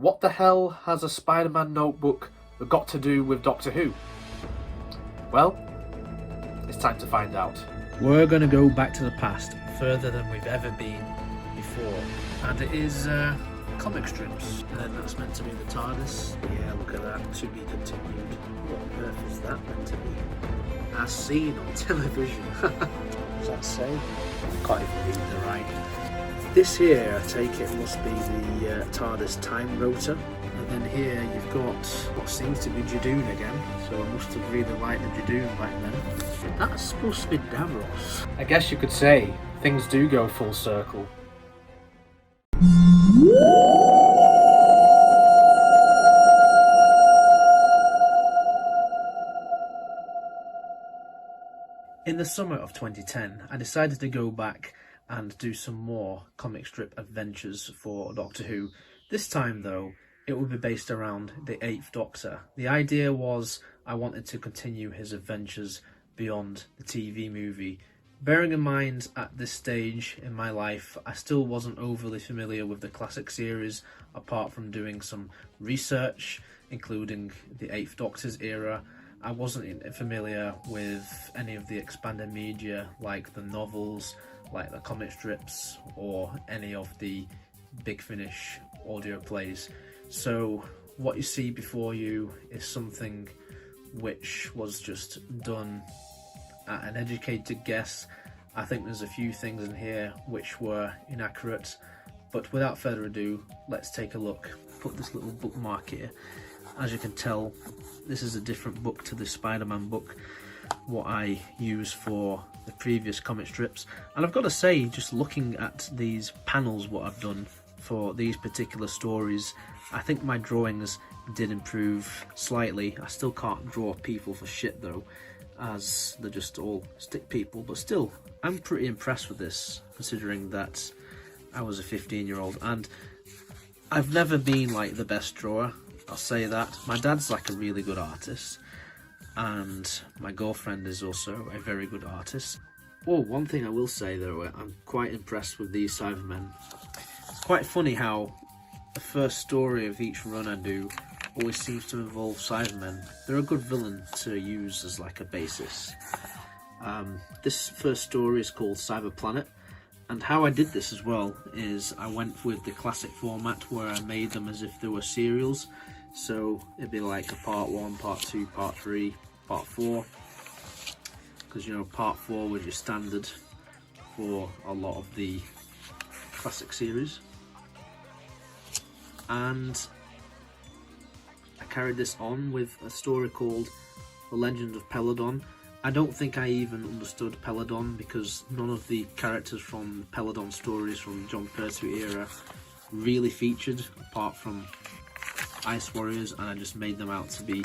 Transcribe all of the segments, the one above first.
what the hell has a Spider-Man notebook got to do with Doctor Who? Well, it's time to find out. We're going to go back to the past, further than we've ever been before. And it is comic strips. And then that's meant to be the TARDIS. Yeah, look at that. To be continued. What on earth is that meant to be? As seen on television. What does that say? Can't even read the writing. This here, I take it, must be the TARDIS time rotor. And then here you've got what seems to be Judoon again. So I must have really liked the Judoon back then. That's supposed to be Davros. I guess you could say things do go full circle. In the summer of 2010, I decided to go back and do some more comic strip adventures for Doctor Who. This time though, it would be based around the 8th Doctor. The idea was I wanted to continue his adventures beyond the TV movie. Bearing in mind at this stage in my life, I still wasn't overly familiar with the classic series apart from doing some research, including the 8th Doctor's era. I wasn't familiar with any of the expanded media like the novels, like the comic strips, or any of the Big Finish audio plays. So what you see before you is something which was just done at an educated guess. I think there's a few things in here which were inaccurate, but without further ado, let's take a look. Put this little bookmark here. As you can tell, this is a different book to the Spider-Man book, what I use for the previous comic strips. And I've got to say, just looking at these panels, what I've done for these particular stories, I think my drawings did improve slightly. I still can't draw people for shit though, as they're just all stick people, but still, I'm pretty impressed with this, considering that I was a 15-year-old, and I've never been like the best drawer, I'll say that. My dad's like a really good artist, and my girlfriend is also a very good artist. Oh, one thing I will say though, I'm quite impressed with these Cybermen. It's quite funny how the first story of each run I do always seems to involve Cybermen. They're a good villain to use as like a basis. This first story is called Cyber Planet, and how I did this as well is I went with the classic format where I made them as if they were serials. So it'd be like a part 1, part 2, part 3, part 4, because you know part 4 was your standard for a lot of the classic series. And I carried this on with a story called The Legend of Peladon. I don't think I even understood Peladon because none of the characters from Peladon stories from Jon Pertwee era really featured, apart from Ice Warriors, and I just made them out to be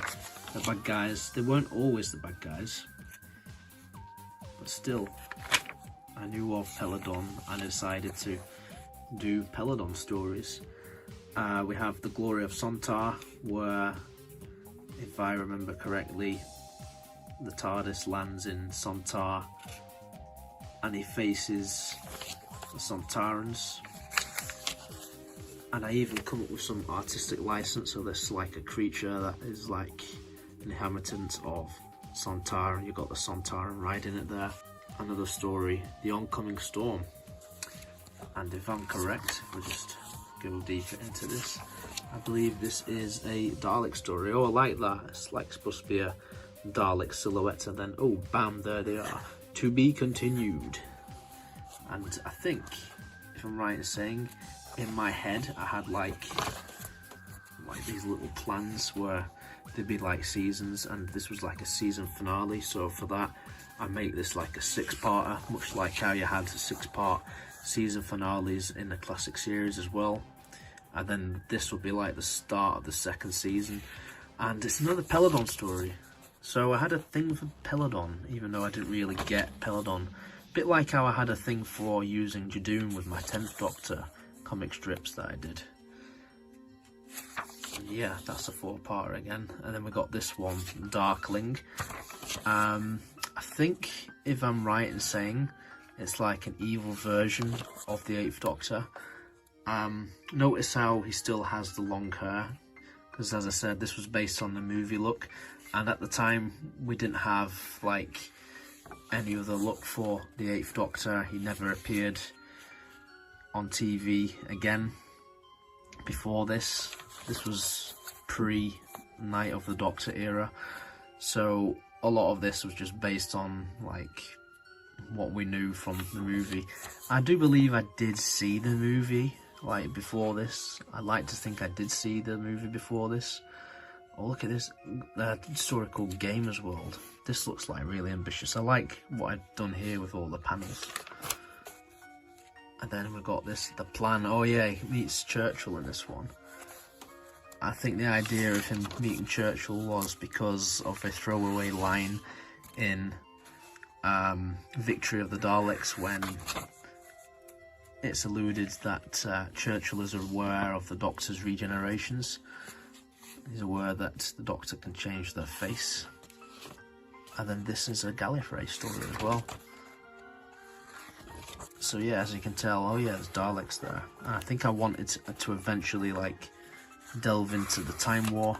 the bad guys. They weren't always the bad guys, but still, I knew of Peladon and I decided to do Peladon stories. We have The Glory of Sontar, where, if I remember correctly, the TARDIS lands in Sontar and he faces the Sontarans. And I even come up with some artistic license, so there's like a creature that is like an inhabitant of Sontar, and you've got the Sontaran riding it there. Another story, The Oncoming Storm. And if I'm correct, if we just go deeper into this, I believe this is a Dalek story. Oh, I like that. It's like supposed to be a Dalek silhouette, and then oh bam, there they are. To be continued. And I think, if I'm right in saying, in my head I had like these little plans where there'd be like seasons, and this was like a season finale. So for that, I make this like a 6-parter, much like how you had 6-part season finales in the classic series as well. And then this would be like the start of the 2nd season, and it's another Peladon story. So I had a thing for Peladon, even though I didn't really get Peladon. A bit like how I had a thing for using Judoon with my 10th Doctor comic strips that I did. And yeah, that's a 4-parter again. And then we got this one, Darkling. I think, if I'm right in saying, it's like an evil version of the 8th Doctor. Notice how he still has the long hair, because as I said, this was based on the movie look, and at the time we didn't have like any other look for the Eighth Doctor. He never appeared on TV again before this. This was pre Night of the Doctor era, so a lot of this was just based on like what we knew from the movie. I do believe I did see the movie like before this. I'd like to think I did see the movie before this. Oh, look at this historical Gamers World. This looks like really ambitious. I like what I've done here with all the panels. And then we've got this, the plan. Oh yeah, he meets Churchill in this one. I think the idea of him meeting Churchill was because of a throwaway line in Victory of the Daleks, when it's alluded that Churchill is aware of the Doctor's regenerations. He's aware that the Doctor can change their face. And then this is a Gallifrey story as well. So yeah, as you can tell, oh yeah, there's Daleks there. And I think I wanted to eventually like delve into the Time War,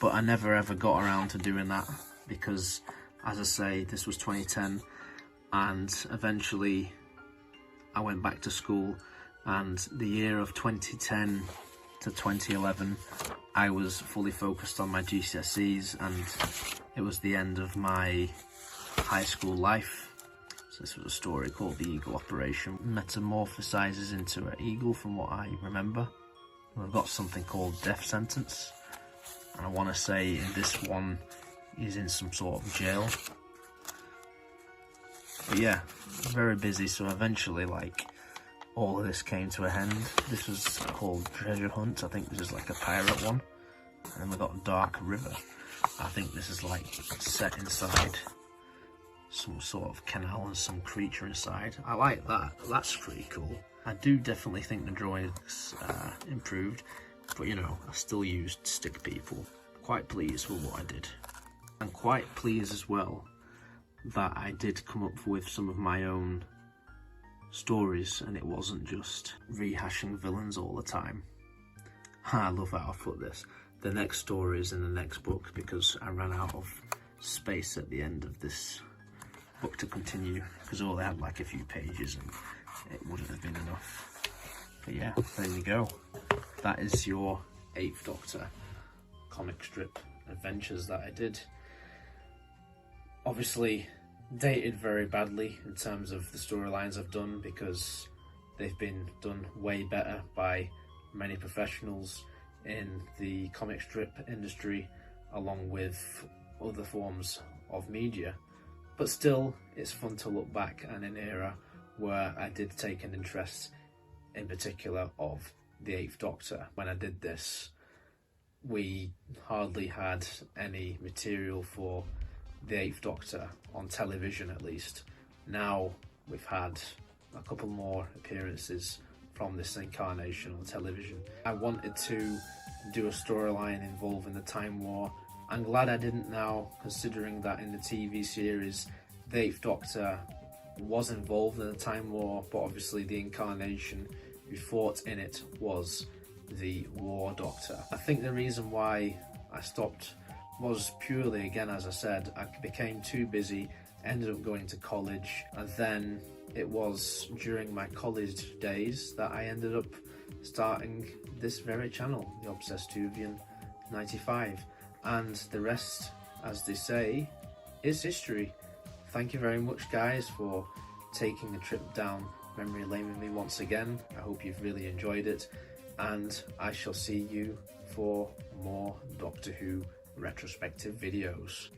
but I never ever got around to doing that because, as I say, this was 2010, and eventually I went back to school, and the year of 2010 to 2011 I was fully focused on my GCSEs, and it was the end of my high school life. So this was a story called The Eagle Operation. Metamorphosizes into an eagle from what I remember. We've got something called Death Sentence, and I want to say in this one he's in some sort of jail. But yeah, very busy, so eventually like all of this came to a end. This was called Treasure Hunt. I think this is like a pirate one. And then we've got Dark River. I think this is like set inside some sort of canal and some creature inside. I like that. That's pretty cool. I do definitely think the drawings improved, but you know, I still used stick people. Quite pleased with what I did. I'm quite pleased as well that I did come up with some of my own stories, and it wasn't just rehashing villains all the time. I love how I put this. The next story is in the next book because I ran out of space at the end of this book to continue, because all they had like a few pages and it wouldn't have been enough. But yeah, there you go. That is your 8th Doctor comic strip adventures that I did. Obviously dated very badly in terms of the storylines I've done, because they've been done way better by many professionals in the comic strip industry, along with other forms of media. But still, it's fun to look back at an era where I did take an interest, in particular of the 8th Doctor. When I did this, we hardly had any material for the 8th Doctor on television, at least. Now we've had a couple more appearances from this incarnation on television. I wanted to do a storyline involving the Time War. I'm glad I didn't now, considering that in the TV series the 8th Doctor was involved in the Time War, but obviously the incarnation who fought in it was the War Doctor. I think the reason why I stopped was purely, again, as I said, I became too busy, ended up going to college, and then it was during my college days that I ended up starting this very channel, The Obsesstuvian 95, and the rest, as they say, is history. Thank you very much, guys, for taking a trip down memory lane with me once again. I hope you've really enjoyed it, and I shall see you for more Doctor Who retrospective videos.